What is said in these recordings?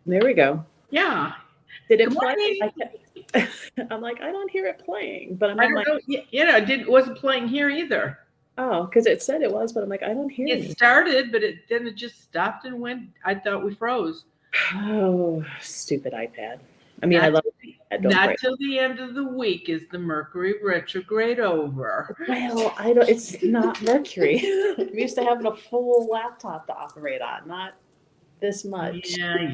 There we go. Yeah. Did it Good play? morning. I'm like, I don't hear it playing, but I'm I on don't my. know. Yeah, it wasn't playing here either. Oh, because it said it was, but I'm like, I don't hear It anything. started, but then it just stopped and went. I thought we froze. Oh, stupid iPad. I mean, I love it. Don't Not break. till the end of the week is the Mercury retrograde over. Well, I don't. It's not Mercury. I'm used to having a full laptop to operate on, not this much. Yeah.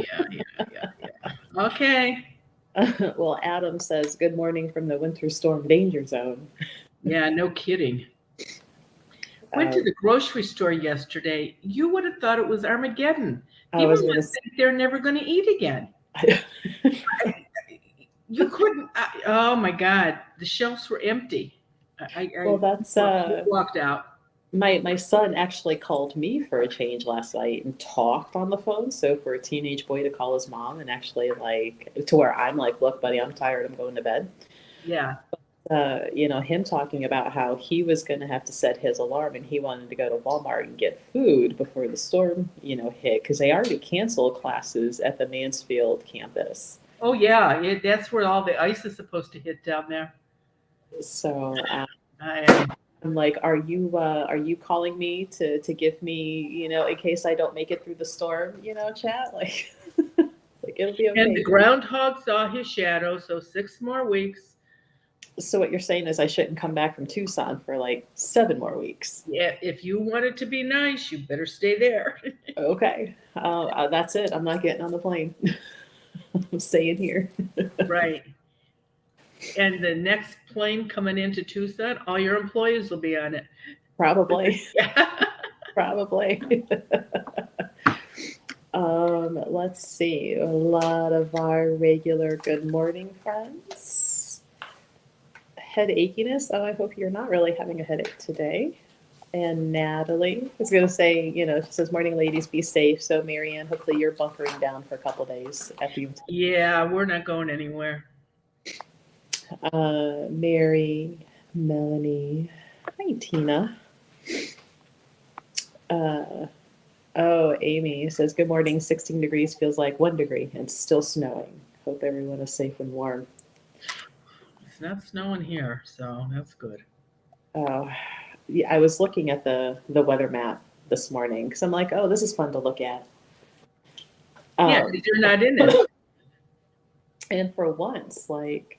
Okay. Well, Adam says, "Good morning from the winter storm danger zone." Yeah, no kidding. Went to the grocery store yesterday. You would have thought it was Armageddon. People must think they're never going to eat again. You couldn't. Oh my God, the shelves were empty. Well, that's walked out. My son actually called me for a change last night and talked on the phone. So for a teenage boy to call his mom and actually like to where I'm like, look, buddy, I'm tired. I'm going to bed. Yeah. Him talking about how he was going to have to set his alarm and he wanted to go to Walmart and get food before the storm, hit because they already canceled classes at the Mansfield campus. Oh yeah, that's where all the ice is supposed to hit down there. So I'm like, are you calling me to give me, in case I don't make it through the storm, chat? Like, like it'll be okay. And the groundhog saw his shadow, so 6 more weeks. So what you're saying is I shouldn't come back from Tucson for like 7 more weeks. Yeah, if you want it to be nice, you better stay there. Okay, that's it. I'm not getting on the plane. I'm staying here. Right. And the next plane coming into Tucson, all your employees will be on it. Probably. Yeah. Probably. Let's see. A lot of our regular good morning friends. Head achiness. Oh, I hope you're not really having a headache today. And Natalie is going to say, she says, morning, ladies, be safe. So, Marianne, hopefully you're bunkering down for a couple of days after you. Yeah, we're not going anywhere. Mary, Melanie, hi, Tina. Amy says, good morning. 16 degrees feels like 1 degree and still snowing. Hope everyone is safe and warm. It's not snowing here, so that's good. Yeah, I was looking at the weather map this morning because I'm like, oh, this is fun to look at. Yeah, because you're not in it. And for once, like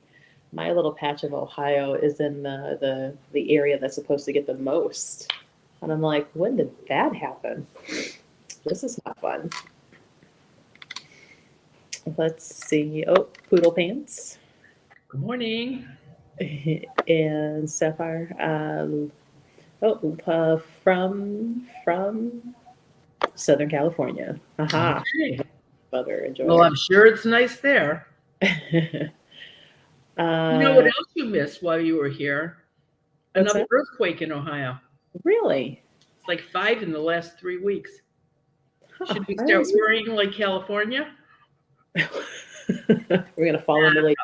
my little patch of Ohio is in the area that's supposed to get the most. And I'm like, when did that happen? This is not fun. Let's see. Oh, Poodle Pants. Good morning. And Sapphire. From Southern California. Aha. Okay. Mother, enjoy. Well, I'm sure it's nice there. You know what else you missed while you were here? Another earthquake in Ohio. Really? It's like 5 in the last 3 weeks. Should we start worrying like California? We're going to fall into late.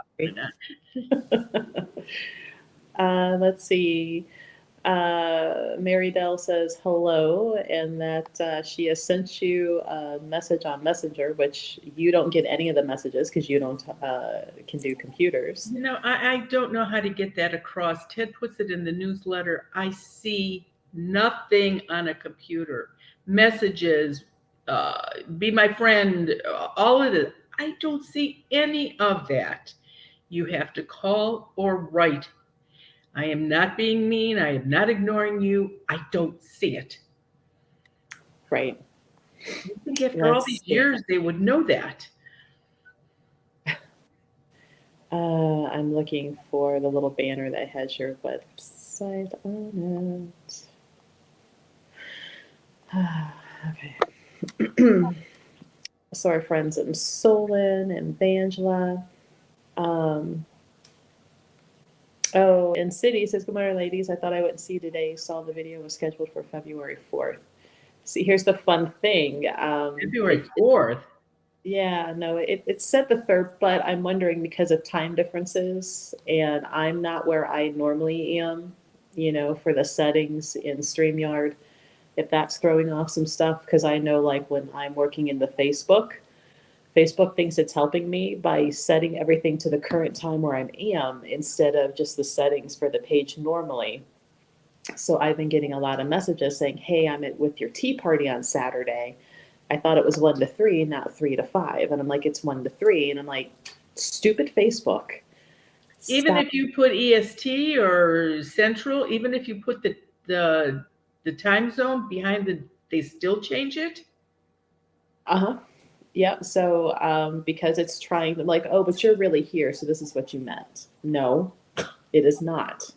Let's see. Mary Dell says hello, and that she has sent you a message on Messenger, which you don't get any of the messages because you don't can do computers. I don't know how to get that across. Ted puts it in the newsletter. I see nothing on a computer. Messages, be my friend, all of it. I don't see any of that. You have to call or write. I am not being mean. I am not ignoring you. I don't see it. Right. I think after all these years, they would know that. I'm looking for the little banner that has your website on it. Okay. So our friends in Solon and Bangla. Um, oh, and City says, "Good morning, ladies. I thought I wouldn't see you today. Saw the video was scheduled for February 4th." See, here's the fun thing. February 4th. Yeah, no, it said the third, but I'm wondering because of time differences, and I'm not where I normally am, for the settings in StreamYard, if that's throwing off some stuff, because I know like when I'm working in the Facebook thinks it's helping me by setting everything to the current time where I am instead of just the settings for the page normally. So I've been getting a lot of messages saying, "Hey, I'm with your tea party on Saturday. I thought it was 1 to 3, not 3 to 5." And I'm like, "It's 1 to 3." And I'm like, "Stupid Facebook. Even Stop." if you put EST or Central, even if you put the time zone behind they still change it. Uh-huh. Yeah. So because it's trying to like, "Oh, but you're really here, so this is what you meant." No, it is not.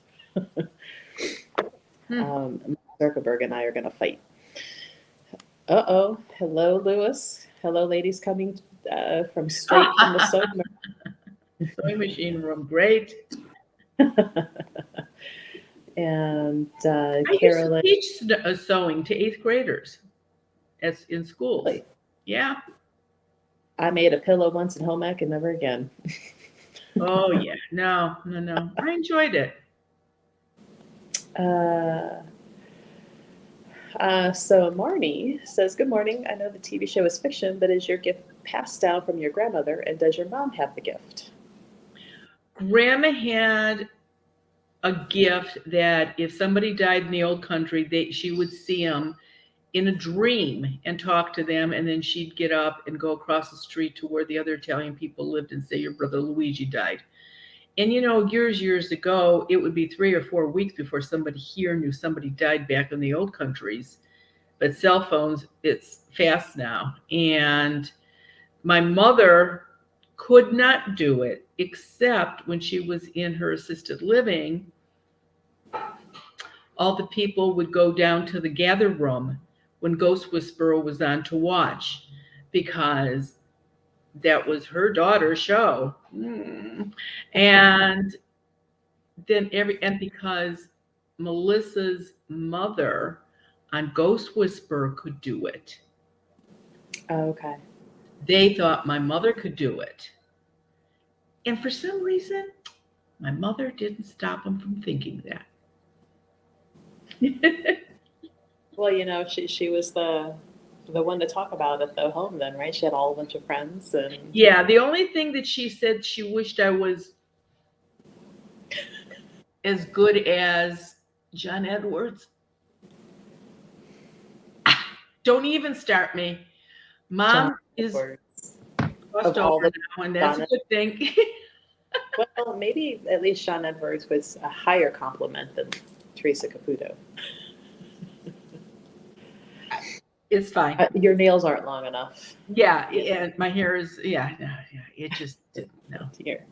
Mark Zuckerberg and I are gonna fight. Uh-oh. Hello, Lewis. Hello, ladies coming from straight from the sewing. Sewing machine room, great. And I used to Carolyn, teach sewing to 8th graders as in schools. really, Yeah. I made a pillow once in home ec and never again. Oh yeah. No, no, no. I enjoyed it. Uh, so Marnie says, "Good morning. I know the TV show is fiction, but is your gift passed down from your grandmother, and does your mom have the gift?" Grandma had a gift that if somebody died in the old country, she would see them in a dream and talk to them, and then she'd get up and go across the street to where the other Italian people lived and say, "Your brother Luigi died." And years ago, it would be 3 or 4 weeks before somebody here knew somebody died back in the old countries. But cell phones, it's fast now. And my mother could not do it except when she was in her assisted living. All the people would go down to the gather room when Ghost Whisperer was on to watch because that was her daughter's show. And and because Melissa's mother on Ghost Whisperer could do it, Okay. they thought my mother could do it. And for some reason, my mother didn't stop them from thinking that. Well, she was the one to talk about at the home then, right? She had all a bunch of friends and Yeah, the only thing that she said she wished I was as good as John Edwards. Don't even start me. John Mom is Edwards. crossed Of over all the now, and that's a John, good thing. well, maybe at least John Edwards was a higher compliment than Teresa Caputo. It's fine. Your nails aren't long enough. Yeah, Yeah, and my hair is no, yeah, it just didn't no. here.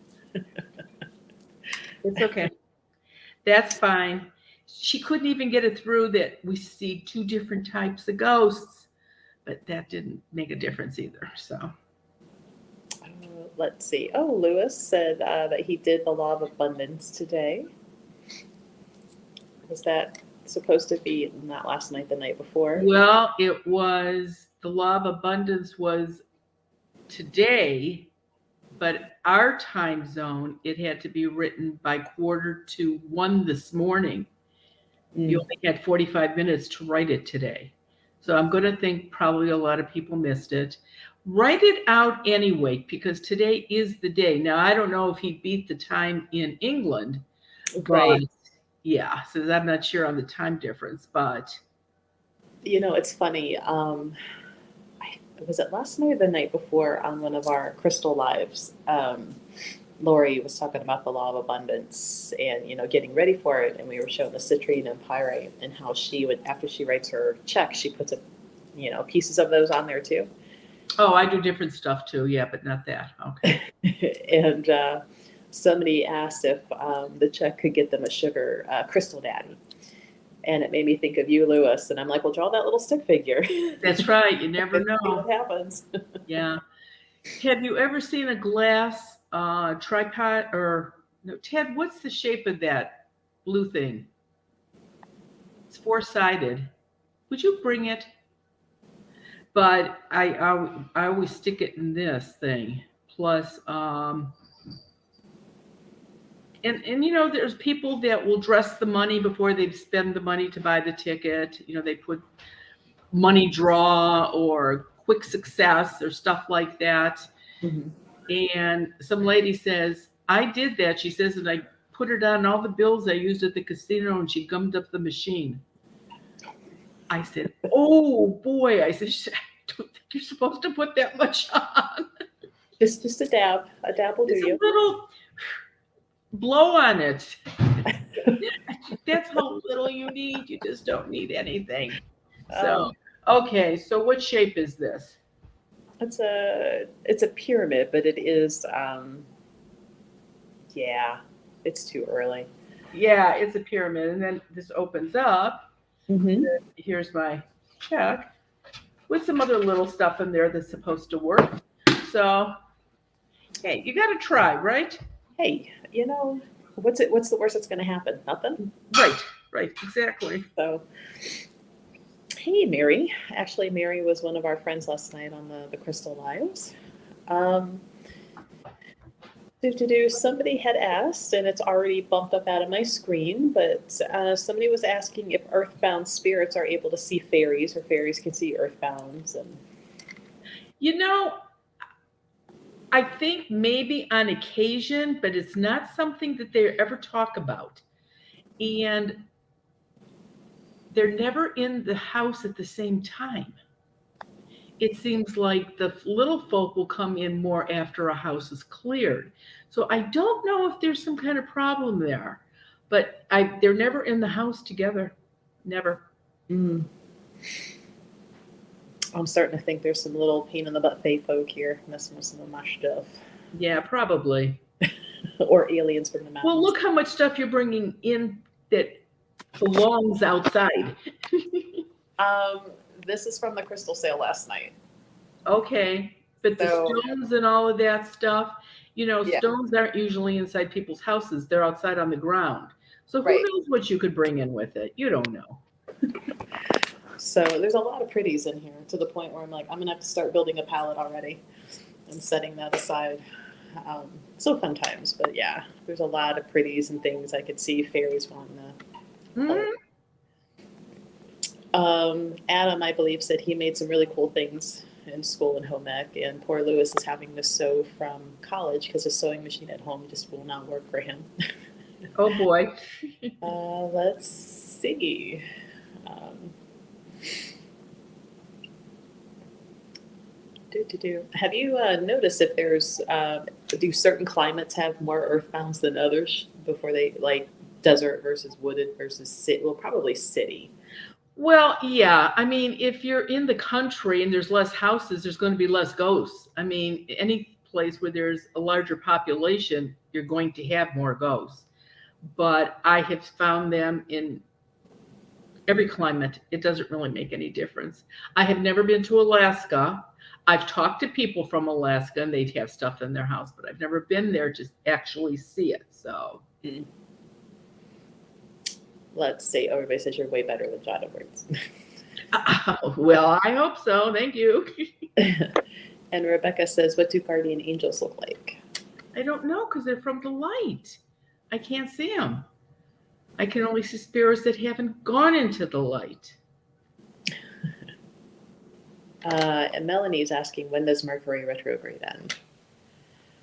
It's okay. That's fine. She couldn't even get it through that we see two different types of ghosts, but that didn't make a difference either. So Let's see. Oh, Lewis said that he did the law of abundance today. Was that supposed to be not last night, the night before? well, it was the law of abundance was today, but our time zone, it had to be written by 1:45 this morning. You only had 45 minutes to write it today. So I'm going to think probably a lot of people missed it. Write it out anyway, because today is the day. Now, I don't know if he beat the time in England, but Right. yeah, so I'm not sure on the time difference, but It's funny. Was it last night or the night before on one of our crystal lives? Lori was talking about the law of abundance and getting ready for it, and we were showing the citrine and pyrite and how she would, after she writes her check, she puts pieces of those on there too. oh, I do different stuff too. Yeah, but not that. Okay. And somebody asked if the check could get them a sugar crystal daddy, And it made me think of you, Lewis. And I'm like, well, draw that little stick figure. That's right. You never And see know. what happens. Yeah. Have you ever seen a glass tripod or no, Ted, what's the shape of that blue thing? It's four-sided. Would you bring it? But I always stick it in this thing. Plus, and you know, there's people that will dress the money before they spend the money to buy the ticket. You know, they put money draw or quick success or stuff like that. Mhm. And some lady says, I did that. She says, and I put it on all the bills I used at the casino, and she gummed up the machine. I said, oh boy. I said, I don't think you're supposed to put that much on. Just a dab. A dab will do Just a you. little blow on it. That's how little you need. You just don't need anything. So, okay. So what shape is this? It's a pyramid, but it is yeah, it's too early. Yeah, it's a pyramid. And then this opens up. Mm-hmm. Here's my check with some other little stuff in there that's supposed to work. So, hey, you got to try, right? Hey, what's the worst that's going to happen? Nothing. Right, exactly. So, hey, Mary. Actually, Mary was one of our friends last night on the Crystal Lives. Um, Somebody had asked, and it's already bumped up out of my screen, but somebody was asking if Earthbound spirits are able to see fairies, or fairies can see Earthbounds, and You know, I think maybe on occasion, but it's not something that they ever talk about. And they're never in the house at the same time. It seems like the little folk will come in more after a house is cleared. So I don't know if there's some kind of problem there, but they're never in the house together. Never. mm, I'm starting to think there's some little pain in the butt fae folk here messing with some of my stuff, Yeah, probably. or aliens from the Well, mountains. look how much stuff you're bringing in that belongs outside. Um, this is from the crystal sale last night. Okay. But the So stones and all of that stuff, you know, yeah, stones aren't usually inside people's houses. They're outside on the ground. So who right. knows what you could bring in with it? You don't know. So there's a lot of pretties in here to the point where I'm like, I'm gonna have to start building a palette already and setting that aside. So fun times, but yeah, there's a lot of pretties and things I could see fairies wanting to play. Mhm. Adam, I believe, said he made some really cool things in school and home ec, and poor Lewis is having to sew from college because his sewing machine at home just will not work for him. Oh boy. Let's see. Um, Have you noticed if there's do certain climates have more earthbounds than others before they like desert versus wooded versus city? Well, probably city. Well, yeah. I mean, if you're in the country and there's less houses, there's going to be less ghosts. I mean, any place where there's a larger population, you're going to have more ghosts. But I have found them in every climate. It doesn't really make any difference. I have never been to Alaska. I've talked to people from Alaska and they'd have stuff in their house, but I've never been there to actually see it. So, Mm. Let's see. Oh, everybody says you're way better than John Edwards. well, I hope so. Thank you. And Rebecca says, what do guardian angels look like? I don't know because they're from the light. I can't see them. I can only see spirits that haven't gone into the light. And Melanie's asking, when does Mercury retrograde end?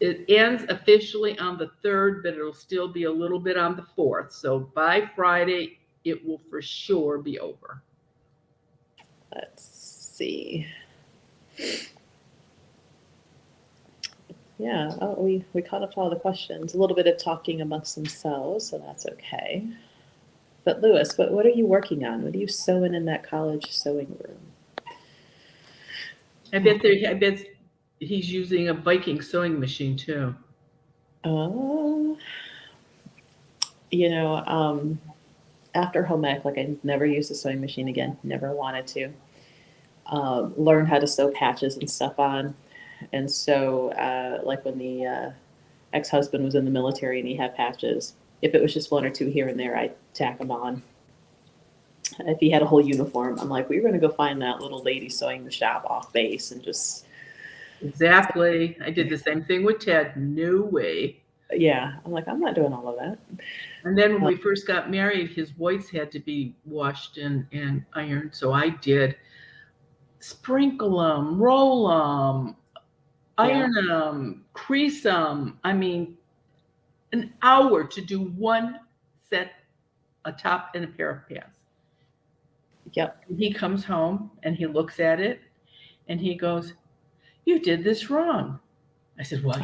It ends officially on the 3rd, but it'll still be a little bit on the 4th. So by Friday, it will for sure be over. Let's see. Yeah, we caught up to all the questions. A little bit of talking amongst themselves, so that's okay. But Lewis, what are you working on? What are you sewing in that college sewing room? I bet he's using a Viking sewing machine too. Oh, you know, after home ec, like I never used a sewing machine again, never wanted to. Learned how to sew patches and stuff on. And so, like when the ex-husband was in the military and he had patches, if it was just one or two here and there, I'd tack them on. If he had a whole uniform, I'm like, we're going to go find that little lady sewing the shop off base and just. Exactly. I did the same thing with Ted. No way. Yeah, I'm like, I'm not doing all of that. And then when we first got married, his whites had to be washed and ironed. So I did sprinkle them, roll them, iron them, crease them. I mean, an hour to do one set, a top and a pair of pants. Yep. And he comes home and he looks at it and he goes, "You did this wrong." I said, "What?"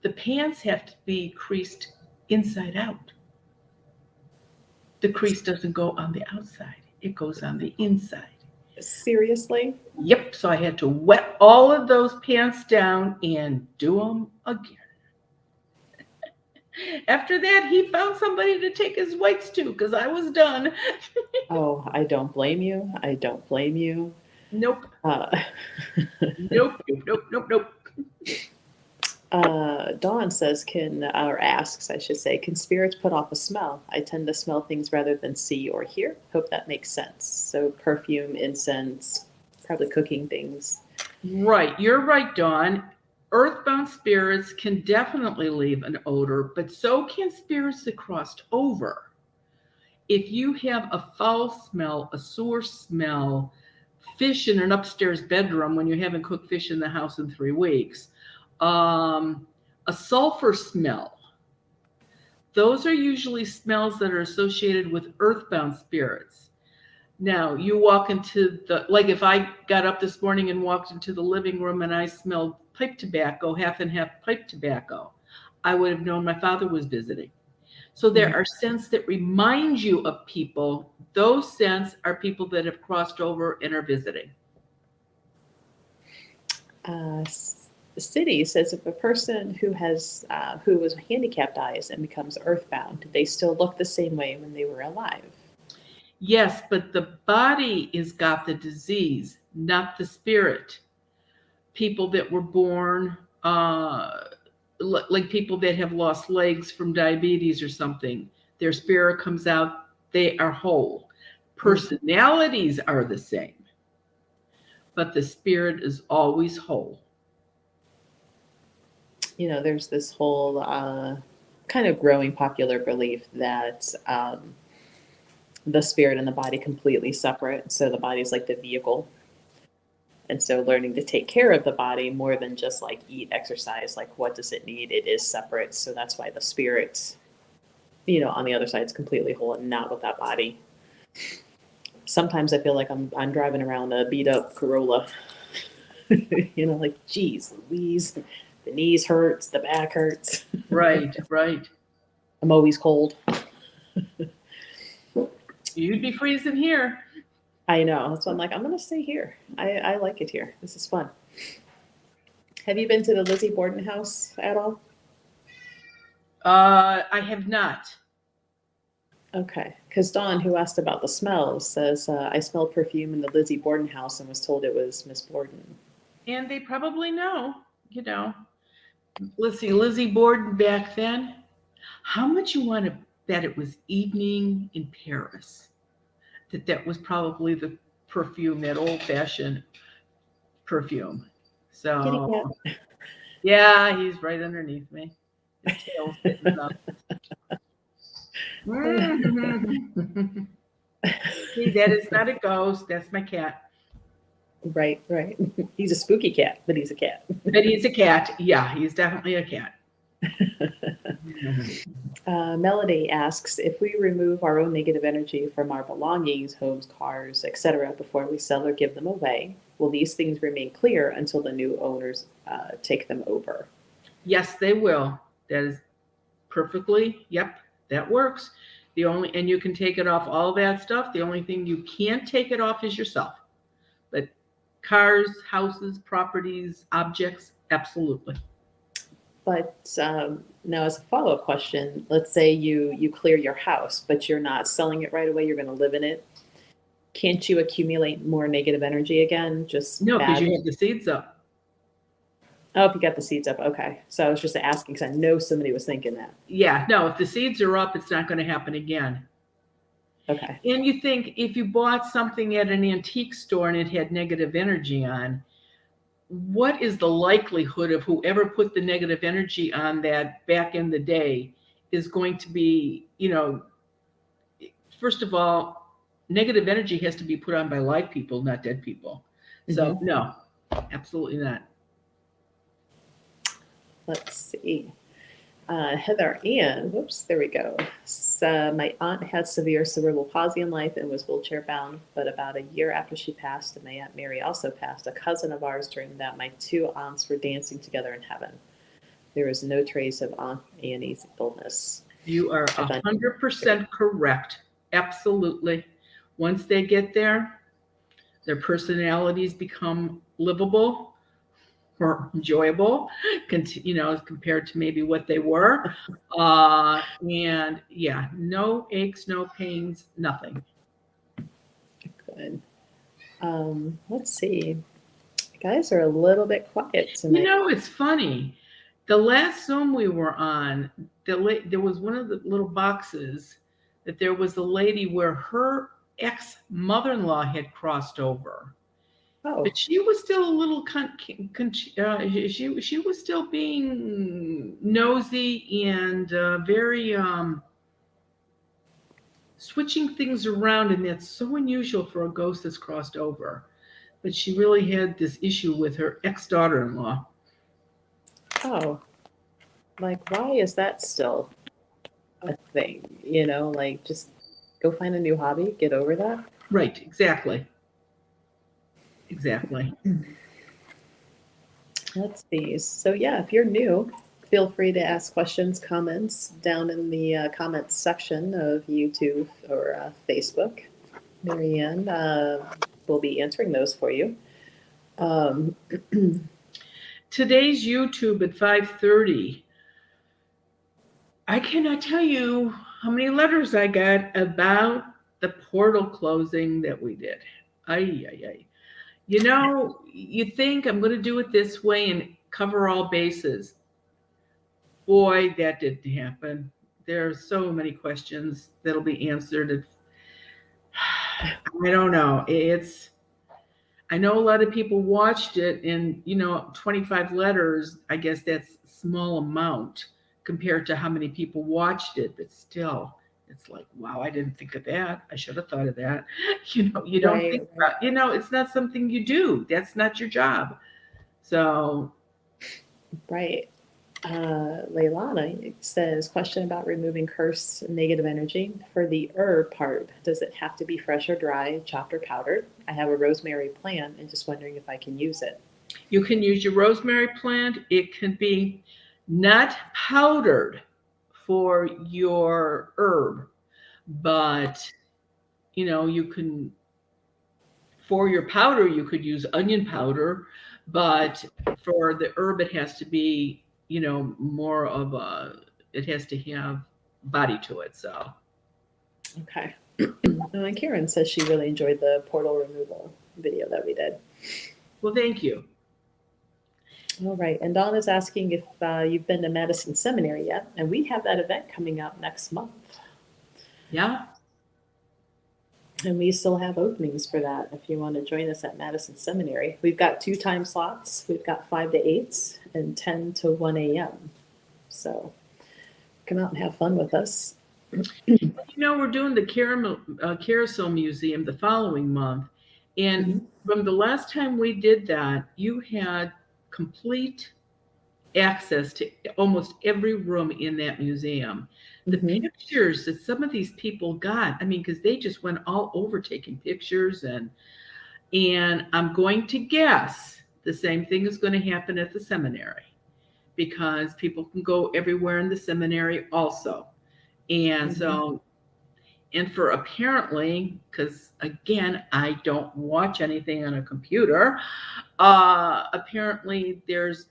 The pants have to be creased inside out. The crease doesn't go on the outside. It goes on the inside. Seriously? Yep. So I had to wet all of those pants down and do them again. After that, he found somebody to take his whites to because I was done. Oh, I don't blame you. I don't blame you. Nope. Uh, Nope. Nope. Nope. Nope. Dawn says, or asks, I should say, can spirits put off a smell? I tend to smell things rather than see or hear. Hope that makes sense. So perfume, incense, probably cooking things. Right. You're right, Dawn. Earthbound spirits can definitely leave an odor, but so can spirits that crossed over. If you have a foul smell, a sore smell, fish in an upstairs bedroom when you haven't cooked fish in the house in 3 weeks, a sulfur smell, those are usually smells that are associated with earthbound spirits. Now, you walk into like if I got up this morning and walked into the living room and I smelled pipe tobacco, half and half pipe tobacco, I would have known my father was visiting. So there are scents that remind you of people. Those scents are people that have crossed over and are visiting. City says, if a person who was handicapped dies and becomes earthbound, do they still look the same way when they were alive? Yes, but the body has got the disease, not the spirit. People that were born, like people that have lost legs from diabetes or something, their spirit comes out, they are whole. Personalities are the same, but the spirit is always whole. You know, there's this whole kind of growing popular belief that the spirit and the body completely separate. So the body's like the vehicle. And so learning to take care of the body more than just like eat, exercise, like what does it need? It is separate. So that's why the spirit, on the other side is completely whole and not with that body. Sometimes I feel like I'm driving around a beat up Corolla, like, geez, Louise, the knees hurts, the back hurts. Right. I'm always cold. You'd be freezing here. I know. So I'm like, I'm going to stay here. I like it here. This is fun. Have you been to the Lizzie Borden house at all? I have not. Okay. Because Dawn, who asked about the smells, says, I smelled perfume in the Lizzie Borden house and was told it was Miss Borden. And they probably know, Let's see, Lizzie Borden back then. How much you want to bet it was evening in Paris? That was probably the perfume, that old-fashioned perfume. So, yeah, he's right underneath me. His tail's sitting up. See, that is not a ghost. That's my cat. Right. He's a spooky cat, but he's a cat. But he's a cat. Yeah, he's definitely a cat. Melody asks, if we remove our own negative energy from our belongings, homes, cars, etc., before we sell or give them away, will these things remain clear until the new owners take them over? Yes, they will. That is perfectly, yep, that works. And you can take it off all that stuff. The only thing you can't take it off is yourself. But cars, houses, properties, objects, absolutely. But now, as a follow-up question, let's say you clear your house, but you're not selling it right away. You're going to live in it. Can't you accumulate more negative energy again? Just No, because bad. you have the seeds up. Oh, if you got the seeds up, okay. So I was just asking because I know somebody was thinking that. Yeah, no, if the seeds are up, it's not going to happen again. Okay. And you think if you bought something at an antique store and it had negative energy on, what is the likelihood of whoever put the negative energy on that back in the day is going to be, first of all, negative energy has to be put on by live people, not dead people. So, Mm-hmm. no, absolutely not. Let's see. Heather Ann, whoops, there we go. So, my aunt had severe cerebral palsy in life and was wheelchair bound, but about a year after she passed, and my Aunt Mary also passed, a cousin of ours dreamed that my two aunts were dancing together in heaven. There was no trace of Aunt Annie's illness. You are I thought, 100% correct. Absolutely. Once they get there, their personalities become livable or enjoyable, compared to maybe what they were. And yeah, no aches, no pains, nothing. good. Let's see. You guys are a little bit quiet tonight. It's funny. The last Zoom we were on, there was one of the little boxes that there was a lady where her ex mother-in-law had crossed over. Oh, But she was still a little she was still being nosy and very switching things around, and that's so unusual for a ghost that's crossed over. But she really had this issue with her ex-daughter-in-law. oh. Like, why is that still a thing? Like, just go find a new hobby, get over that. Right, exactly. Exactly. Let's see. So, yeah, if you're new, feel free to ask questions, comments down in the comments section of YouTube or Facebook. Marianne will be answering those for you. Um, Today's YouTube at 5:30. I cannot tell you how many letters I got about the portal closing that we did. Ay, ay, ay. You think I'm going to do it this way and cover all bases. Boy, that didn't happen. There are so many questions that'll be answered. I don't know. I know a lot of people watched it, and 25 letters, I guess that's a small amount compared to how many people watched it, but still, it's like, wow, I didn't think of that. I should have thought of that. You don't right, think about, it's not something you do. That's not your job. So, right. Leilana says, question about removing cursed negative energy. For the herb part, does it have to be fresh or dry, chopped or powdered? I have a rosemary plant and just wondering if I can use it. you can use your rosemary plant. It can be not powdered for your herb, but you can, for your powder, you could use onion powder, but for the herb, it has to be, more of it has to have body to it. So, Okay. And Karen says she really enjoyed the portal removal video that we did. well, thank you. All right. And Dawn is asking if you've been to Madison Seminary yet. And we have that event coming up next month. Yeah. And we still have openings for that if you want to join us at Madison Seminary. We've got 2 time slots. We've got 5 to 8 and 10 to 1 a.m. So come out and have fun with us. We're doing the Carousel Museum the following month. And from the last time we did that, you had complete access to almost every room in that museum. The pictures that some of these people got, I mean, because they just went all over taking pictures, and I'm going to guess the same thing is going to happen at the seminary, because people can go everywhere in the seminary also. And so, and for apparently, because again, I don't watch anything on a computer, apparently there's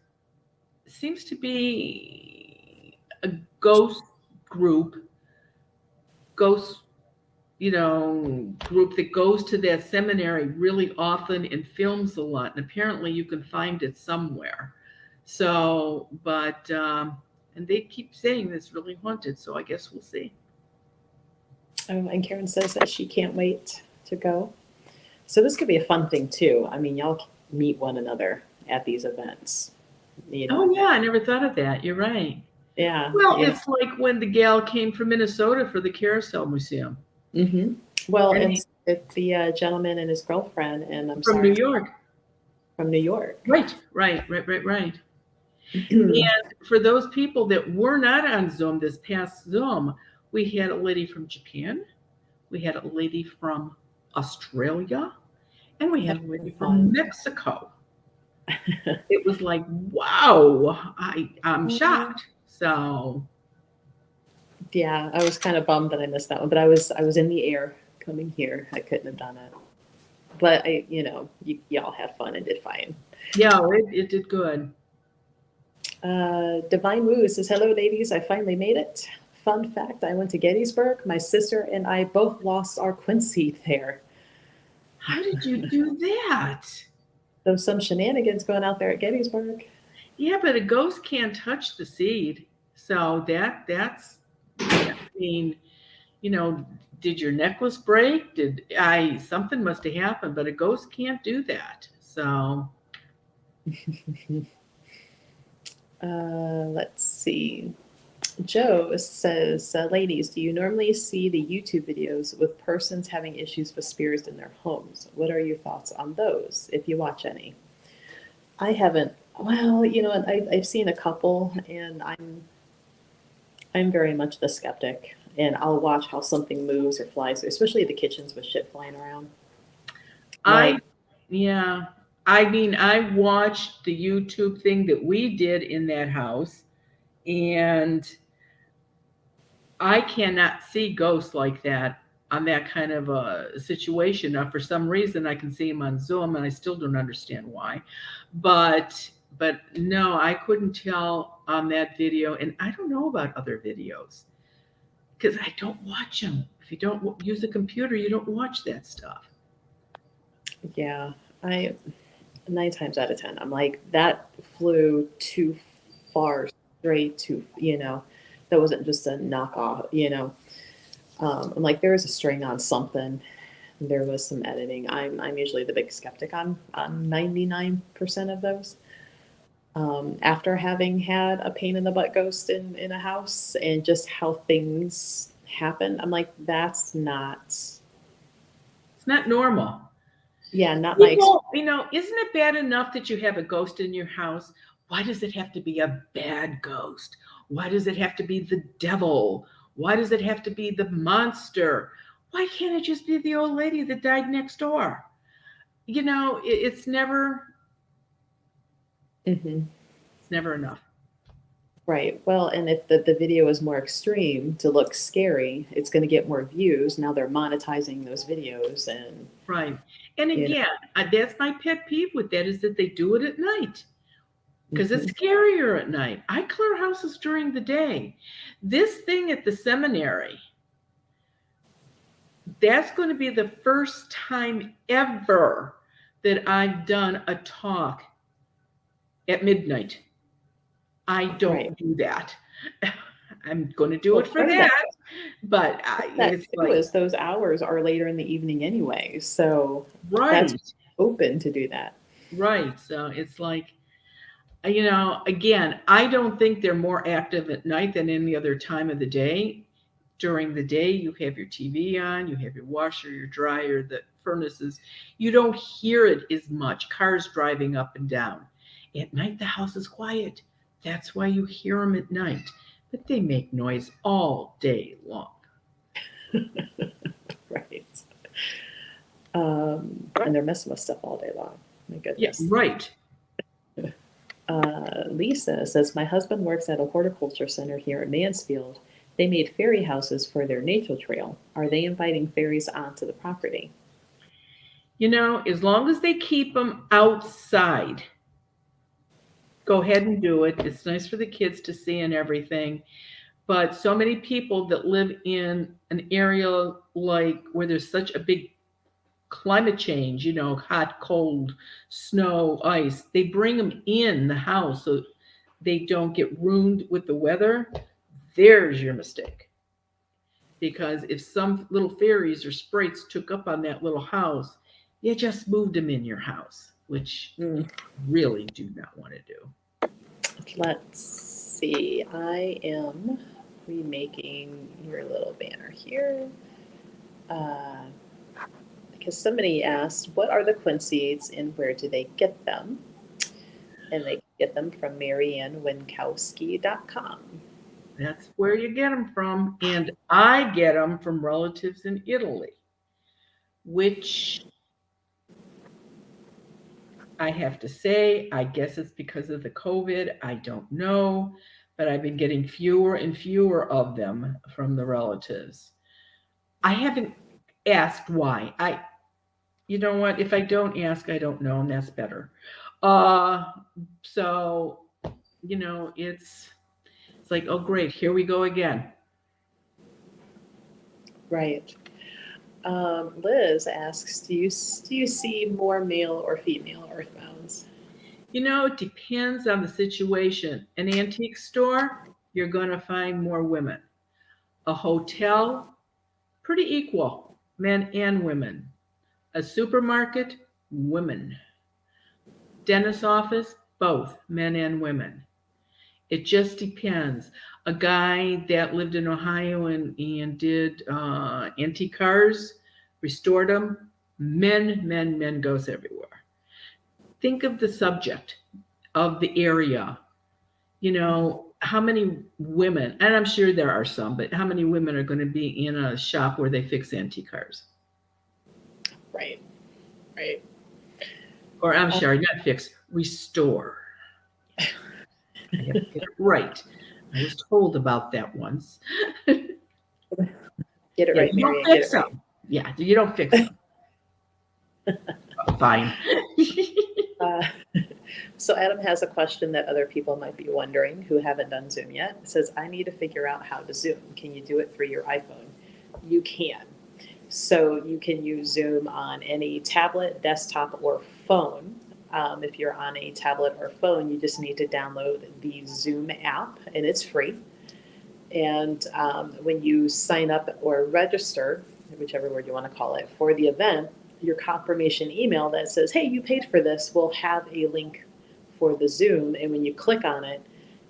seems to be a ghost group, ghost, group that goes to that seminary really often and films a lot. And apparently you can find it somewhere. So, and they keep saying it's really haunted. So I guess we'll see. Oh, and Karen says that she can't wait to go. So this could be a fun thing too. I mean, y'all meet one another at these events. You Oh, know, yeah. I never thought of that. You're right. yeah, Well, you know. it's like when the gal came from Minnesota for the Carousel Museum. Hmm. Well, And it's the gentleman and his girlfriend, and I'm from New sorry, York. from New York. Right. And for those people that were not on Zoom this past Zoom, we had a lady from Japan, we had a lady from Australia, and we had a lady from Fun. Mexico. It was like, wow, I'm shocked. So, Yeah, I was kind of bummed that I missed that one, but I was in the air coming here. I couldn't have done it. But y'all had fun and did fine. yeah, it did good. Divine Woo says, "Hello, ladies. I finally made it. Fun fact: I went to Gettysburg. My sister and I both lost our quincy there. How did you do that? So some shenanigans going out there at Gettysburg. Yeah, but a ghost can't touch the seed. So that's I mean, you know, did your necklace break? Did I something must have happened, but a ghost can't do that. So Let's see. Joe says, ladies, do you normally see the YouTube videos with persons having issues with spirits in their homes? What are your thoughts on those, if you watch any? I haven't. Well, and I've seen a couple, and I'm very much the skeptic, and I'll watch how something moves or flies, especially the kitchens with shit flying around. I Like, yeah. I mean, I watched the YouTube thing that we did in that house, and I cannot see ghosts like that on that kind of a situation. Now, for some reason, I can see them on Zoom, and I still don't understand why. But no, I couldn't tell on that video, and I don't know about other videos because I don't watch them. If you don't use a computer, you don't watch that stuff. yeah, I 9 times out of 10, I'm like, that flew too far straight to, that wasn't just a knockoff. I'm like, there was a string on something. There was some editing. I'm usually the big skeptic on 99% of those. After having had a pain in the butt ghost in a house and just how things happen, I'm like, that's not, It's not normal. yeah, not my experience. Isn't it bad enough that you have a ghost in your house? Why does it have to be a bad ghost? Why does it have to be the devil? Why does it have to be the monster? Why can't it just be the old lady that died next door? It's never Hmm. it's never enough. Right. Well, and if the video is more extreme to look scary, it's going to get more views. Now they're monetizing those videos, and Right. And you know. again, that's my pet peeve with that is that they do it at night because Mhm. it's scarier at night. I clear houses during the day. This thing at the seminary, that's going to be the first time ever that I've done a talk at midnight. I Right. don't do that. I'm going to do Well, it for part of that, that, but that it's too like, is those hours are later in the evening anyway, so that's right, open to do that. right. So it's like, again, I don't think they're more active at night than any other time of the day. During the day, you have your TV on, you have your washer, your dryer, the furnaces. You don't hear it as much, cars driving up and down. At night, the house is quiet. That's why you hear them at night. But they make noise all day long. Right. And they're messing with stuff all day long. My Yeah, goodness. right. Lisa says, my husband works at a horticulture center here in Mansfield. They made fairy houses for their nature trail. Are they inviting fairies onto the property? As long as they keep them outside, go ahead and do it. It's nice for the kids to see and everything. But so many people that live in an area like where there's such a big climate change, hot, cold, snow, ice, they bring them in the house so they don't get ruined with the weather. There's your mistake. Because if some little fairies or sprites took up on that little house, you just moved them in your house, which you really do not want to do. Let's see. I am remaking your little banner here. Because somebody asked, what are the quinceads and where do they get them? And they get them from MarianneWinkowski.com. That's where you get them from. And I get them from relatives in Italy, which I have to say, I guess it's because of the COVID. I don't know, but I've been getting fewer and fewer of them from the relatives. I haven't asked why. You know what? If I don't ask, I don't know, and that's better. So, it's like, oh great, here we go again. Right. Liz asks, do you see more male or female Earthbounds? It depends on the situation. An antique store, you're going to find more women. A hotel, pretty equal, men and women. A supermarket, women. Dentist office, both men and women. It just depends. A guy that lived in Ohio and did antique cars, restored them, men goes everywhere. Think of the subject of the area. How many women, and I'm sure there are some, but how many women are going to be in a shop where they fix antique cars? Right. Right. Or I'm sorry, not fix, restore. I have to get it right. I was told about that once. Get it right, You Marianne. don't fix Get it right. them. Yeah, you don't fix them. Fine. So Adam has a question that other people might be wondering who haven't done Zoom yet. It says, I need to figure out how to Zoom. Can you do it through your iPhone? You can. So you can use Zoom on any tablet, desktop, or phone. If you're on a tablet or phone, you just need to download the Zoom app, and it's free. And when you sign up or register, whichever word you want to call it, for the event, your confirmation email that says, hey, you paid for this, will have a link for the Zoom. And when you click on it,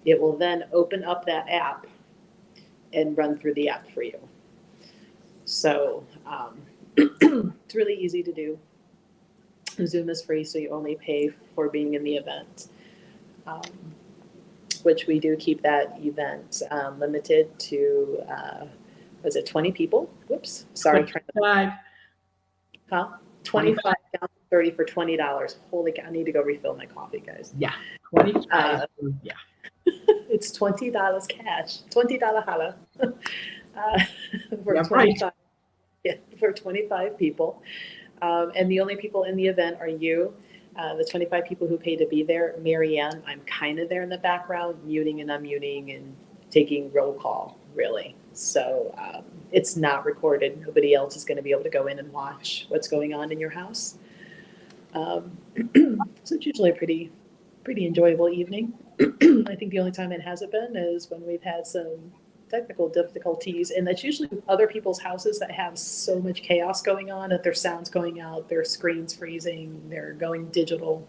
it will then open up that app and run through the app for you. So it's really easy to do. Zoom is free, so you only pay for being in the event, which we do keep that event limited to, was it 20 people? Whoops, sorry. 25. Huh? 25 down to 30 for $20. Holy cow, I need to go refill my coffee, guys. Yeah, 25. Yeah. It's $20 cash, $20 holla. For Yeah, 25, right. yeah, for 25 people. And the only people in the event are you, the 25 people who pay to be there. Marianne, I'm kind of there in the background, muting and unmuting and taking roll call, really. So it's not recorded. Nobody else is going to be able to go in and watch what's going on in your house. So it's usually a pretty enjoyable evening. I think the only time it hasn't been is when we've had some technical difficulties, and that's usually with other people's houses that have so much chaos going on that their sound's going out, their screen's freezing, they're going digital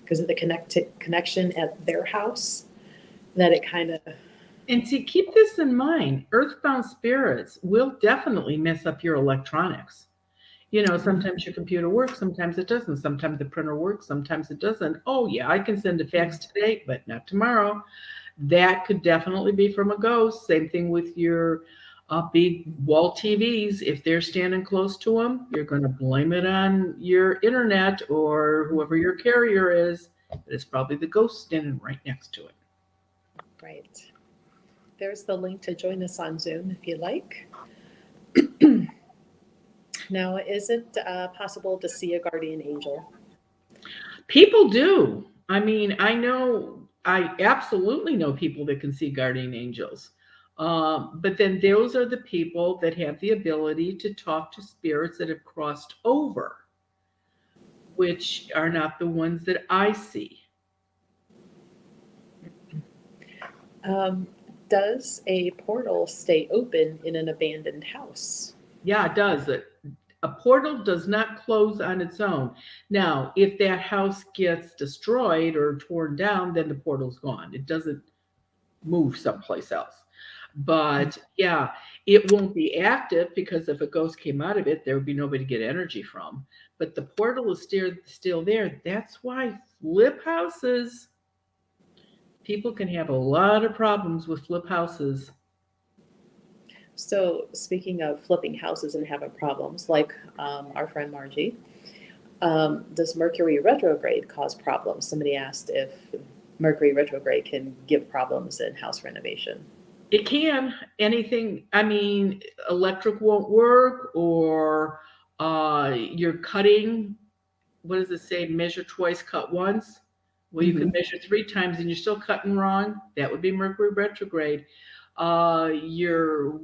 because of the connection at their house, that it kind of... And to keep this in mind, earthbound spirits will definitely mess up your electronics. Sometimes your computer works, sometimes it doesn't. Sometimes the printer works, sometimes it doesn't. Oh, yeah, I can send a fax today, but not tomorrow. That could definitely be from a ghost. Same thing with your big wall TVs. If they're standing close to them, you're going to blame it on your internet or whoever your carrier is. But it's probably the ghost standing right next to it. Right. There's the link to join us on Zoom if you like. Now, is it possible to see a guardian angel? People do. I mean, I know I absolutely know people that can see guardian angels. But then those are the people that have the ability to talk to spirits that have crossed over, which are not the ones that I see. Um, does a portal stay open in an abandoned house? Yeah, it does. A portal does not close on its own. Now, if that house gets destroyed or torn down, then the portal's gone. It doesn't move someplace else. But yeah, it won't be active because if a ghost came out of it, there would be nobody to get energy from. But the portal is still there. That's why flip houses, people can have a lot of problems with flip houses. So, speaking of flipping houses and having problems, like our friend Margie, does Mercury retrograde cause problems? Somebody asked if Mercury retrograde can give problems in house renovation. It can. Anything, I mean, electric won't work, or you're cutting, what does it say? Measure twice, cut once. Well, you can Hmm. measure three times and you're still cutting wrong. That would be Mercury retrograde. Your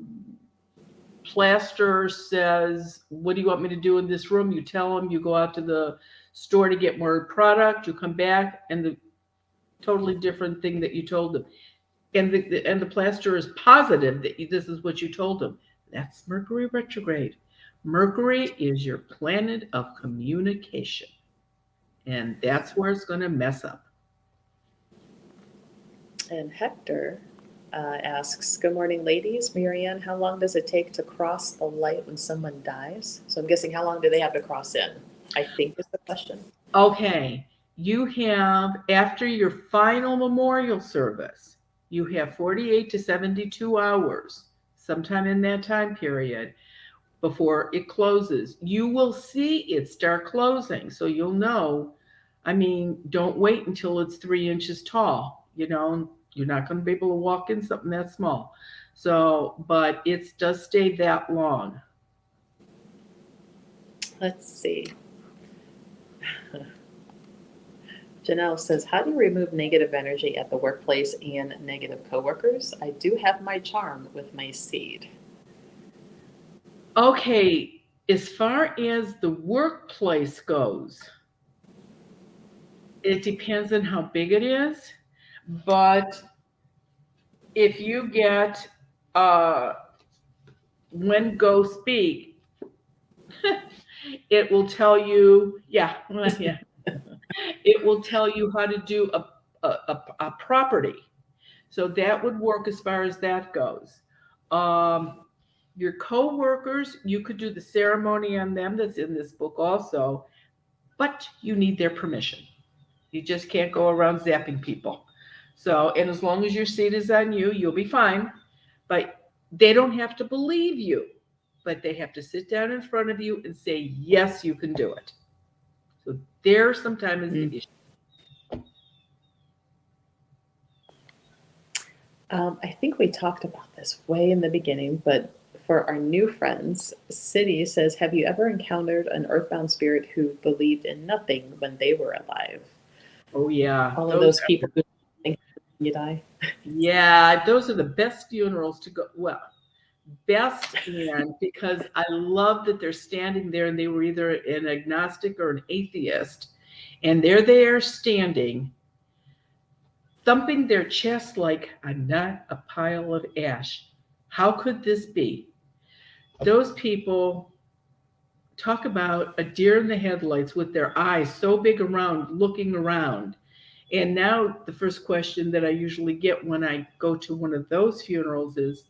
plaster says, "What do you want me to do in this room?" You tell them. You go out to the store to get more product. You come back, and the totally different thing that you told them. And the plaster is positive that this is what you told them. That's Mercury retrograde. Mercury is your planet of communication, and that's where it's going to mess up. And Hector asks, "Good morning, ladies. Marianne, how long does it take to cross the light when someone dies?" So I'm guessing how long do they have to cross in? I think is the question. Okay, you have, after your final memorial service, you have 48 to 72 hours, sometime in that time period, before it closes. You will see it start closing, so you'll know. I mean, don't wait until it's 3 inches tall. You're not going to be able to walk in something that small. So, but it does stay that long. Let's see. Janelle says, "How do you remove negative energy at the workplace and negative coworkers? I do have my charm with my seed." Okay, as far as the workplace goes, it depends on how big it is. But if you get uh, when go speak, it will tell you, yeah, well, yeah, it will tell you how to do a property. So that would work as far as that goes. Um, your co-workers, you could do the ceremony on them that's in this book also, but you need their permission. You just can't go around zapping people. So, and as long as your seat is on you, you'll be fine. But they don't have to believe you, but they have to sit down in front of you and say, yes, you can do it. So there sometimes is Mm. the issue. I think we talked about this way in the beginning, but for our new friends, City says, "Have you ever encountered an earthbound spirit who believed in nothing when they were alive?" Oh yeah, All of those those people who think you die. yeah, those are the best funerals to go. Well, best, and because I love that they're standing there and they were either an agnostic or an atheist, and they're there standing, thumping their chest like, I'm not a pile of ash. How could this be? Those people talk about a deer in the headlights with their eyes so big around, looking around. And now the first question that I usually get when I go to one of those funerals is,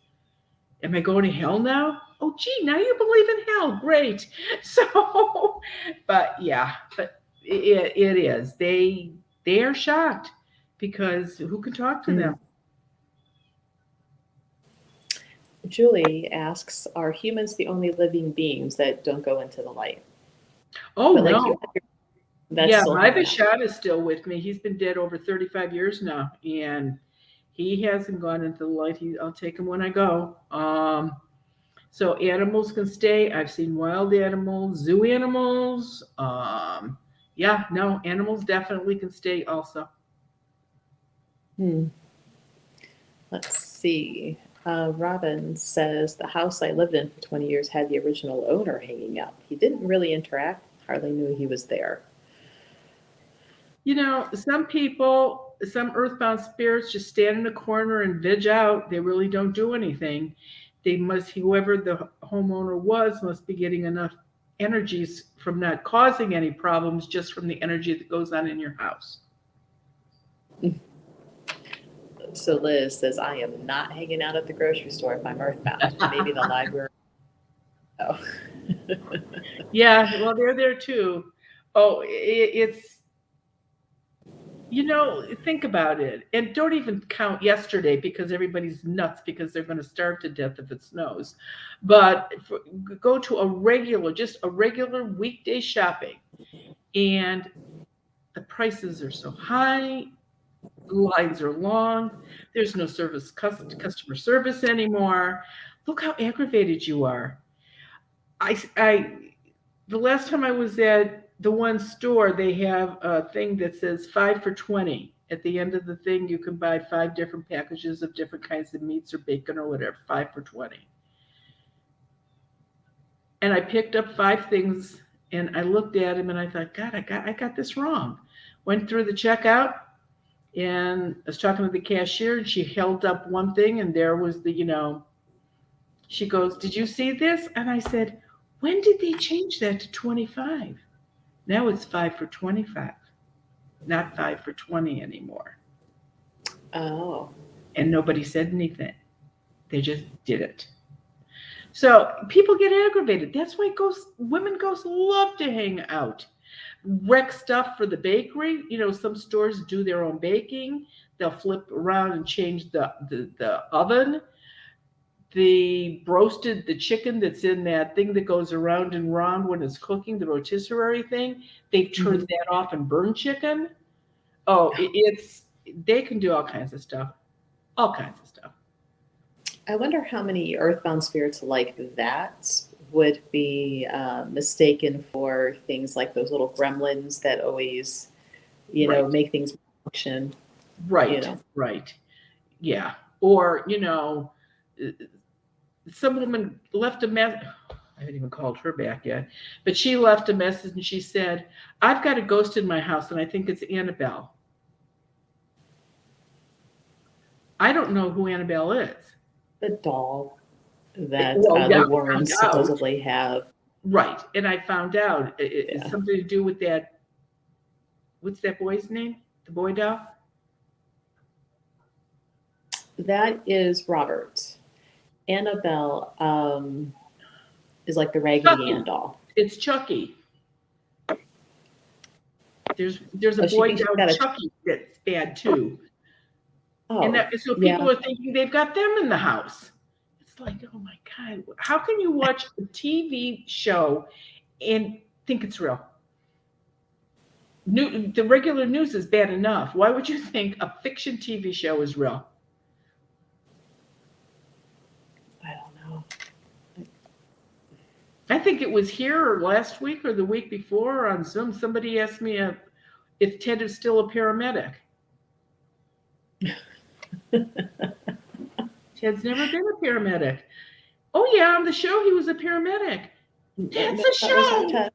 am I going to hell now? Oh, gee, now you believe in hell. Great. So, but yeah, but it is. They are shocked because who can talk to them? Mm. Julie asks, "Are humans the only living beings that don't go into the light?" Oh But like you no. have your, that's Yeah, still my hanging out. Bashad is still with me. He's been dead over 35 years now, and he hasn't gone into the light. I'll take him when I go. So animals can stay. I've seen wild animals, zoo animals. Yeah, no, animals definitely can stay also. Hmm. Let's see. Robin says the house I lived in for 20 years had the original owner hanging up. He didn't really interact, hardly knew he was there. You know, some people, some earthbound spirits just stand in a corner and veg out. They really don't do anything. They must, whoever the homeowner was, must be getting enough energies from not causing any problems just from the energy that goes on in your house. So Liz says, I am not hanging out at the grocery store if I'm earthbound. Maybe the library. Oh. Yeah, well, they're there too. Oh, it's, you know, think about it. And don't even count yesterday because everybody's nuts because they're going to starve to death if it snows. But go to a regular, just a regular weekday shopping, and the prices are so high, the lines are long, there's no customer service anymore. Look how aggravated you are. I the last time I was at the one store, they have a thing that says 5 for 20. At the end of the thing, you can buy 5 different packages of different kinds of meats or bacon or whatever, 5 for 20. And I picked up 5 things and I looked at them and I thought, God, I got this wrong. Went through the checkout and I was talking to the cashier and she held up one thing and there was the, she goes, did you see this? And I said, when did they change that to 25? Now it's 5 for 25, not 5 for 20 anymore. Oh. And nobody said anything. They just did it. So people get aggravated. That's why women ghosts love to hang out. Wreck stuff for the bakery. You know, some stores do their own baking. They'll flip around and change the oven. The chicken that's in that thing that goes around and round when it's cooking, the rotisserie thing, they've turned Mhm. that off and burned chicken. Oh, it's they can do all kinds of stuff. All kinds of stuff. I wonder how many earthbound spirits like that would be mistaken for things like those little gremlins that always, Right. make things function, you Right. know. Right. Yeah. Or, some woman left a message. I haven't even called her back yet, but she left a message and she said, I've got a ghost in my house and I think it's Annabelle. I don't know who Annabelle is. The doll that Well, the yeah, I found Warrens out. supposedly have. Right. And I found out it's Yeah. something to do with that. What's that boy's name? The boy doll? That is Robert. Annabelle is like the Raggedy Ann Chucky. doll. It's Chucky. There's a Oh, she boy thinks she's down got a. Chucky that's bad too. And Oh, so people yeah. are thinking they've got them in the house. It's like, oh my God, how can you watch a TV show and think it's real? The regular news is bad enough. Why would you think a fiction TV show is real? I don't know. I think it was here or last week or the week before on Zoom. Somebody asked me if Ted is still a paramedic. Ted's never been a paramedic. Oh yeah, on the show he was a paramedic. That's No, a that was not show. Ted.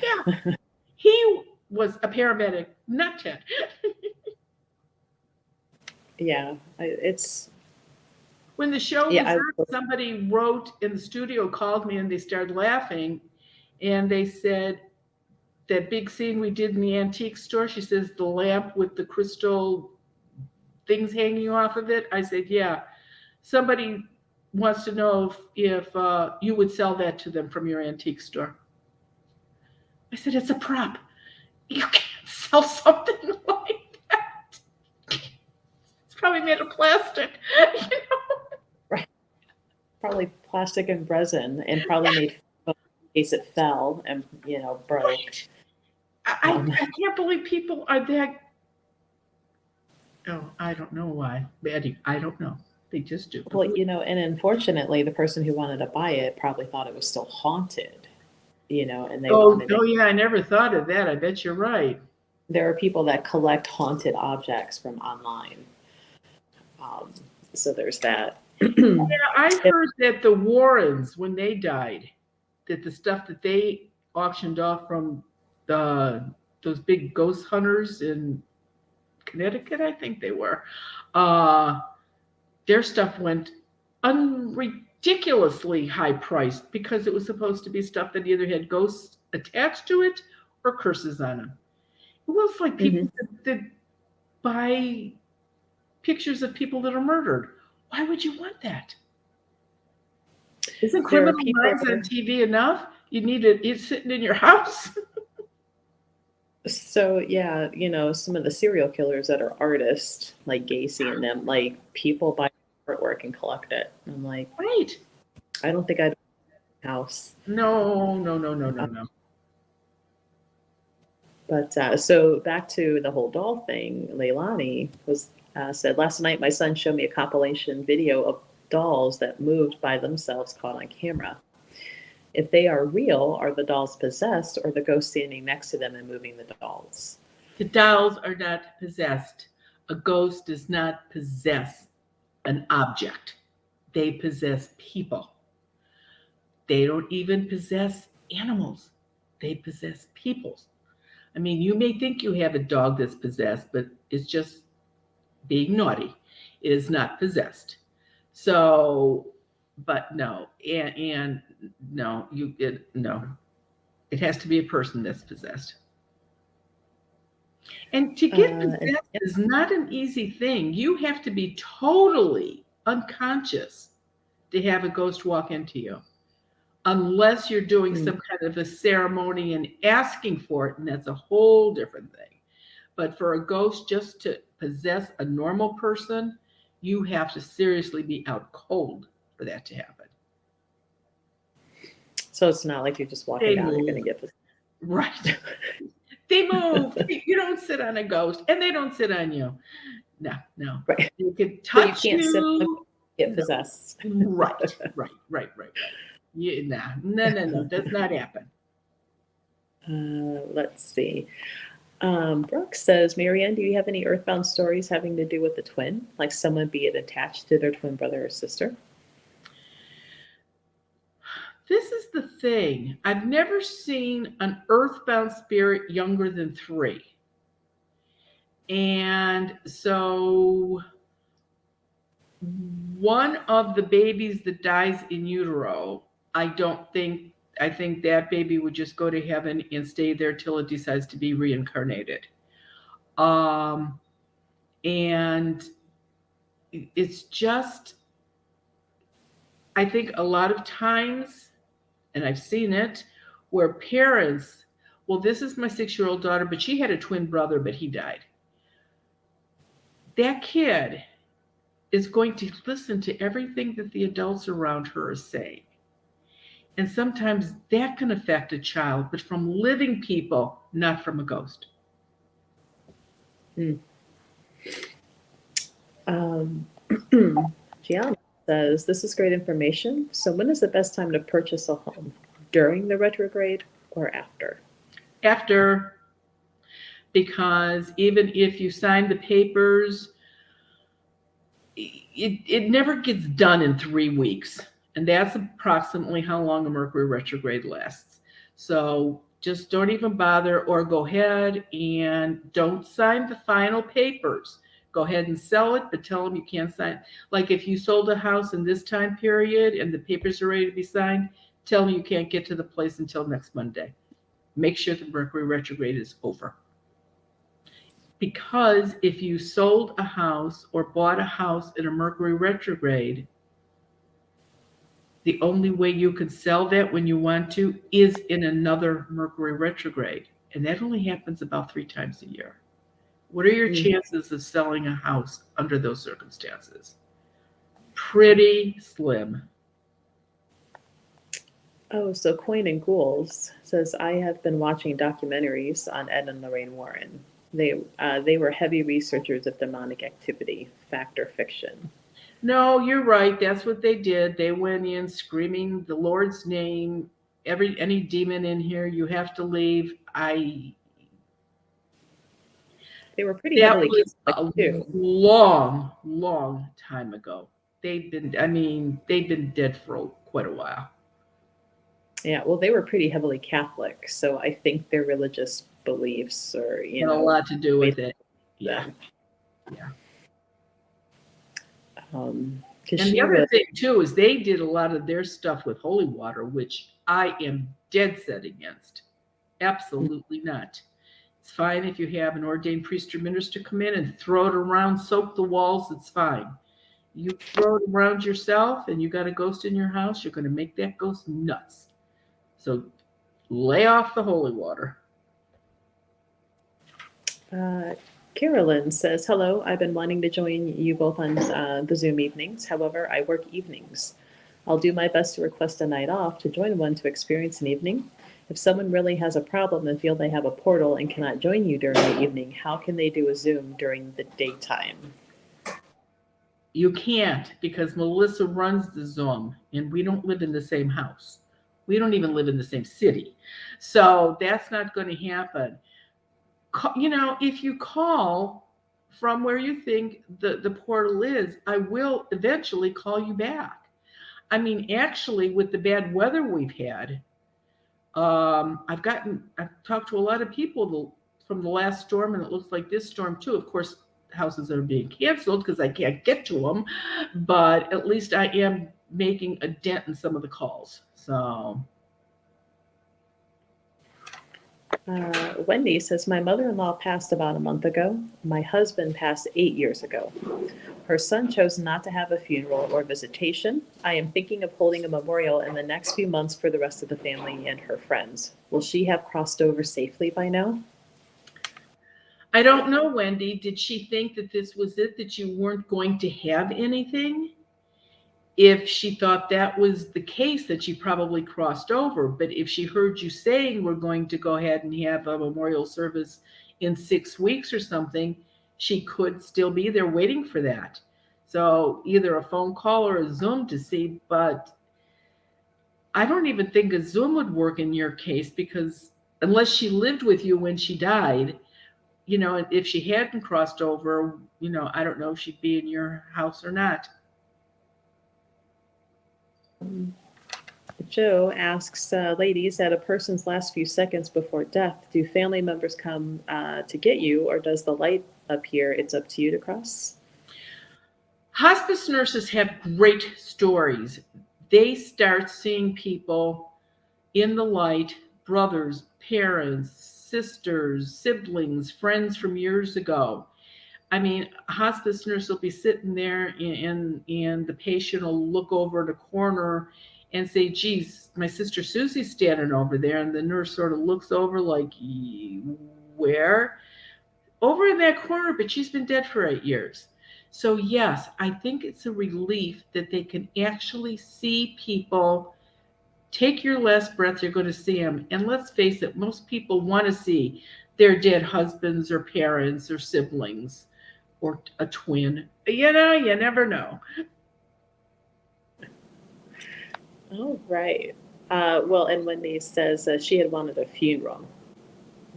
Yeah, he was a paramedic, not Ted. Yeah, it's When the show yeah. was on, somebody wrote in the studio, called me, and they started laughing, and they said that big scene we did in the antique store. She says the lamp with the crystal things hanging off of it. I said, yeah. Somebody wants to know if you would sell that to them from your antique store. I said, it's a prop. You can't sell something like that. It's probably made of plastic. right. Probably plastic and resin, and probably made in case it fell and broke. Right. I can't believe people are that. Oh, I don't know why. Betty, I don't know. They just do. Well, and unfortunately, the person who wanted to buy it probably thought it was still haunted, and they Oh, wanted oh it. yeah, I never thought of that. I bet you're right. there are people that collect haunted objects from online. Um, so there's that. Yeah, I heard that the Warrens, when they died, that the stuff that they auctioned off from the those big ghost hunters in Connecticut, I think they were, uh, their stuff went ridiculously high priced because it was supposed to be stuff that either had ghosts attached to it or curses on them. It was like Mhm. people that buy pictures of people that are murdered. Why would you want that? Isn't There are Criminal people. Minds on TV enough? You need it sitting in your house. So yeah, some of the serial killers that are artists, like Gacy and them, like people buy artwork and collect it. I'm like, Right. I don't think I'd own a house. No, no, no, no, no, no. But so back to the whole doll thing, Leilani was said last night. My son showed me a compilation video of dolls that moved by themselves, caught on camera. If they are real, are the dolls possessed, or the ghost standing next to them and moving the dolls? The dolls are not possessed. A ghost does not possess an object. They possess people. They don't even possess animals. They possess people. I mean, you may think you have a dog that's possessed, but it's just being naughty. It is not possessed. So, but no, and no, no. It has to be a person that's possessed. And to get And possessed is not an easy thing. You have to be totally unconscious to have a ghost walk into you, unless you're doing some kind of a ceremony and asking for it, and that's a whole different thing. But for a ghost just to possess a normal person, you have to seriously be out cold for that to happen. so it's not like you're just walking They down, you're going move. to get this. Right. They move. You don't sit on a ghost, and they don't sit on you. No, no. Right. They can So you touch can't sit on the you. get No. possessed. Right, right, right, right, right. Yeah, nah, no, no, no. Does not happen. Let's see. Brooke says, Marianne, do you have any earthbound stories having to do with the twin? Like someone be it attached to their twin brother or sister? This is the thing. I've never seen an earthbound spirit younger than 3. And so one of the babies that dies in utero, I think that baby would just go to heaven and stay there till it decides to be reincarnated. Um, and it's just, I think a lot of times, and I've seen it, where parents, well, this is my 6-year-old daughter, but she had a twin brother, but he died. That kid is going to listen to everything that the adults around her are saying. And sometimes that can affect a child, but from living people, not from a ghost. Hmm. Gianna says, this is great information. So when is the best time to purchase a home? During the retrograde or after? After, because even if you sign the papers, it never gets done in 3 weeks. And that's approximately how long a Mercury retrograde lasts. So just don't even bother, or go ahead and don't sign the final papers. Go ahead and sell it, but tell them you can't sign. Like if you sold a house in this time period and the papers are ready to be signed, tell them you can't get to the place until next Monday. Make sure the Mercury retrograde is over. Because if you sold a house or bought a house in a Mercury retrograde, the only way you can sell that when you want to is in another Mercury retrograde. And that only happens about 3 times a year. What are your chances of selling a house under those circumstances? Pretty slim. Oh, so Coin and Ghouls says, I have been watching documentaries on Ed and Lorraine Warren. They were heavy researchers of demonic activity, fact or fiction. No, you're right. That's what they did. They went in screaming the Lord's name. Any demon in here, you have to leave. They were pretty That heavily was Catholic a too. long time ago. They've been dead for quite a while. Yeah, well, they were pretty heavily Catholic, so I think their religious beliefs or, Had a lot to do made with it. Yeah, them. yeah. Because And the she other was, thing too is they did a lot of their stuff with holy water, which I am dead set against. Absolutely not. It's fine if you have an ordained priest or minister come in and throw it around, soak the walls, it's fine. You throw it around yourself and you got a ghost in your house, you're going to make that ghost nuts. So lay off the holy water. uh, Carolyn says, hello, I've been wanting to join you both on the Zoom evenings. However, I work evenings. I'll do my best to request a night off to join one to experience an evening. If someone really has a problem and feel they have a portal and cannot join you during the evening, how can they do a Zoom during the daytime? You can't because Melissa runs the Zoom and we don't live in the same house. We don't even live in the same city. So that's not going to happen. If you call from where you think the portal is, I will eventually call you back. I mean, actually, with the bad weather we've had, I've talked to a lot of people from the last storm, and it looks like this storm too. Of course, houses are being canceled because I can't get to them, but at least I am making a dent in some of the calls. So, Wendy says, my mother-in-law passed about a month ago. My husband passed 8 years ago. Her son chose not to have a funeral or visitation. I am thinking of holding a memorial in the next few months for the rest of the family and her friends. Will she have crossed over safely by now? I don't know, Wendy. Did she think that this was it, that you weren't going to have anything? If she thought that was the case, that she probably crossed over. But if she heard you saying we're going to go ahead and have a memorial service in 6 weeks or something, she could still be there waiting for that. So either a phone call or a Zoom to see. But I don't even think a Zoom would work in your case because unless she lived with you when she died, if she hadn't crossed over, I don't know if she'd be in your house or not. Joe asks, ladies, at a person's last few seconds before death, do family members come to get you, or does the light appear? It's up to you to cross. Hospice nurses have great stories. They start seeing people in the light, brothers, parents, sisters, siblings, friends from years ago. I mean, a hospice nurse will be sitting there and the patient will look over at a corner and say, geez, my sister Susie's standing over there. And the nurse sort of looks over like, where? Over in that corner, but she's been dead for 8 years. So, yes, I think it's a relief that they can actually see people. Take your last breath, you're going to see them. And let's face it, most people want to see their dead husbands or parents or siblings or a twin. You never know. All right. Well, and Wendy says she had wanted a funeral.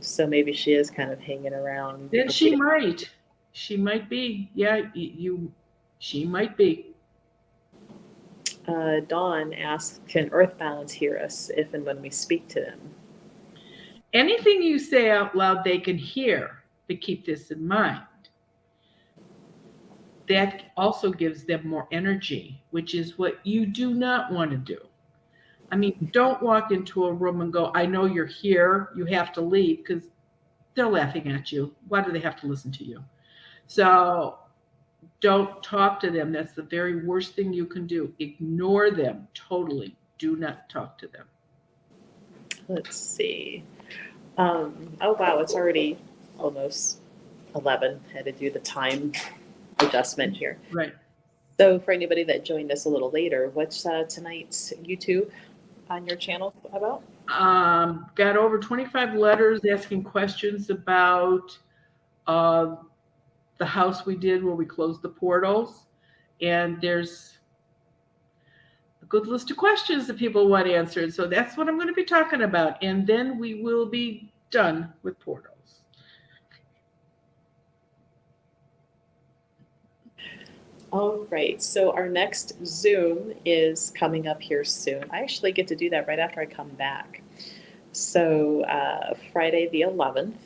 So maybe she is kind of hanging around. Then she might. She might be. Yeah, she might be. Dawn asks, can Earthbounds hear us if and when we speak to them? Anything you say out loud, they can hear, but keep this in mind. That also gives them more energy, which is what you do not want to do. I mean, don't walk into a room and go, I know you're here, you have to leave, because they're laughing at you. Why do they have to listen to you? So don't talk to them. That's the very worst thing you can do. Ignore them totally. Do not talk to them. Let's see. Oh, wow, it's already almost 11. Had to do the time adjustment here. Right. So for anybody that joined us a little later, what's tonight's YouTube on your channel about? Got over 25 letters asking questions about the house we did where we closed the portals. And there's a good list of questions that people want answered. So that's what I'm going to be talking about. And then we will be done with portals. All right, so our next Zoom is coming up here soon. I actually get to do that right after I come back. So Friday the 11th,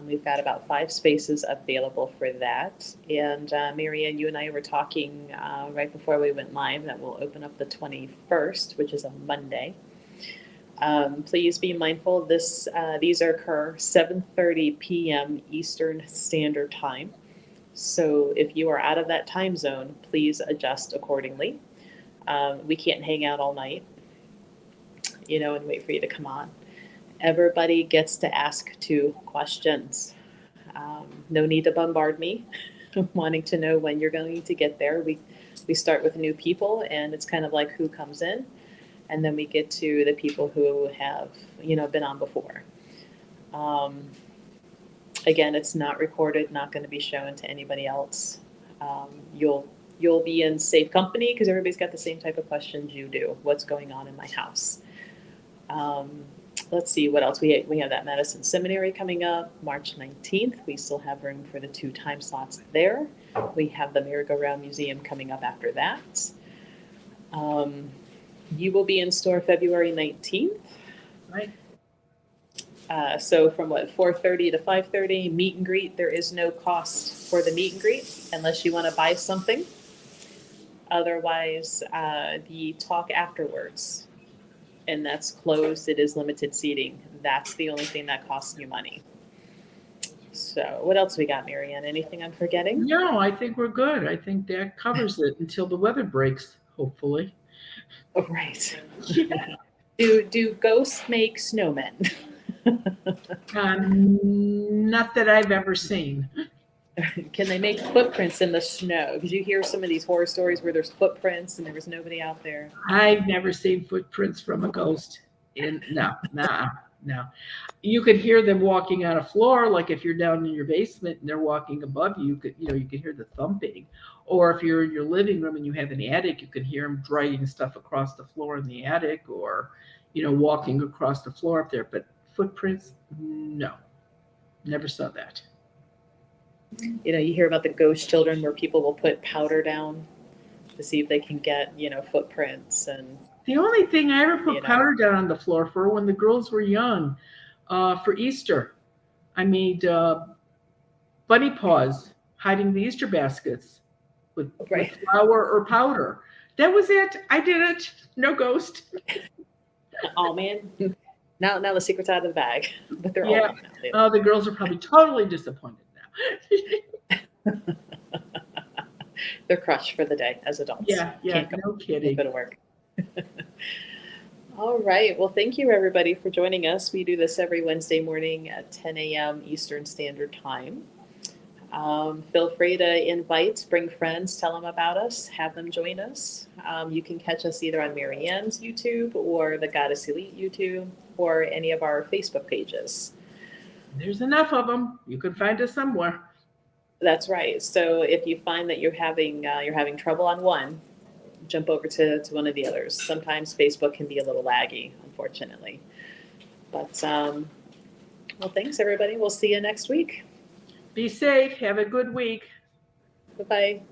we've got about 5 spaces available for that. And Marianne, you and I were talking right before we went live that we'll open up the 21st, which is a Monday. Please be mindful. These occur 7:30 p.m. Eastern Standard Time. So if you are out of that time zone, please adjust accordingly. We can't hang out all night, and wait for you to come on. Everybody gets to ask 2 questions. No need to bombard me, wanting to know when you're going to get there. We start with new people, and it's kind of like who comes in, and then we get to the people who have been on before. Um, Again, it's not recorded, not going to be shown to anybody else. You'll be in safe company because everybody's got the same type of questions you do. What's going on in my house? Let's see what else we have. That Madison Seminary coming up March 19th. We still have room for the 2 time slots there. We have the Merry-Go-Round Museum coming up after that. You will be in store February 19th. Right. So from 4:30 to 5:30, meet and greet. There is no cost for the meet and greet unless you want to buy something. Otherwise, the talk afterwards, and that's closed. It is limited seating. That's the only thing that costs you money. So what else we got, Marianne? Anything I'm forgetting? No, I think we're good. I think that covers it until the weather breaks, hopefully. Oh, right. Do ghosts make snowmen? Not that I've ever seen. Can they make footprints in the snow? Because you hear some of these horror stories where there's footprints and there was nobody out there. I've never seen footprints from a ghost. No. You could hear them walking on a floor, like if you're down in your basement and they're walking above you, you could hear the thumping. Or if you're in your living room and you have an attic, you could hear them dragging stuff across the floor in the attic, or walking across the floor up there. But footprints, no, never saw that. You hear about the ghost children where people will put powder down to see if they can get, footprints. And The only thing I ever put You know. powder down on the floor for when the girls were young, for Easter, I made bunny paws hiding the Easter baskets with Right. flour or powder. That was it. I did it. No ghost. Oh man, now the secret's out of the bag. But they're Yeah. old now. The girls are probably totally disappointed now. They're crushed for the day as adults. Yeah, Can't go, no kidding. go to work. All right. Well, thank you everybody for joining us. We do this every Wednesday morning at 10 a.m. Eastern Standard Time. Feel free to invite, bring friends, tell them about us, have them join us. You can catch us either on Marianne's YouTube or the Goddess Elite YouTube or any of our Facebook pages. There's enough of them. You can find us somewhere. That's right. So if you find that you're having trouble on one, jump over to one of the others. Sometimes Facebook can be a little laggy, unfortunately. But well, thanks everybody. We'll see you next week. Be safe. Have a good week. Bye-bye.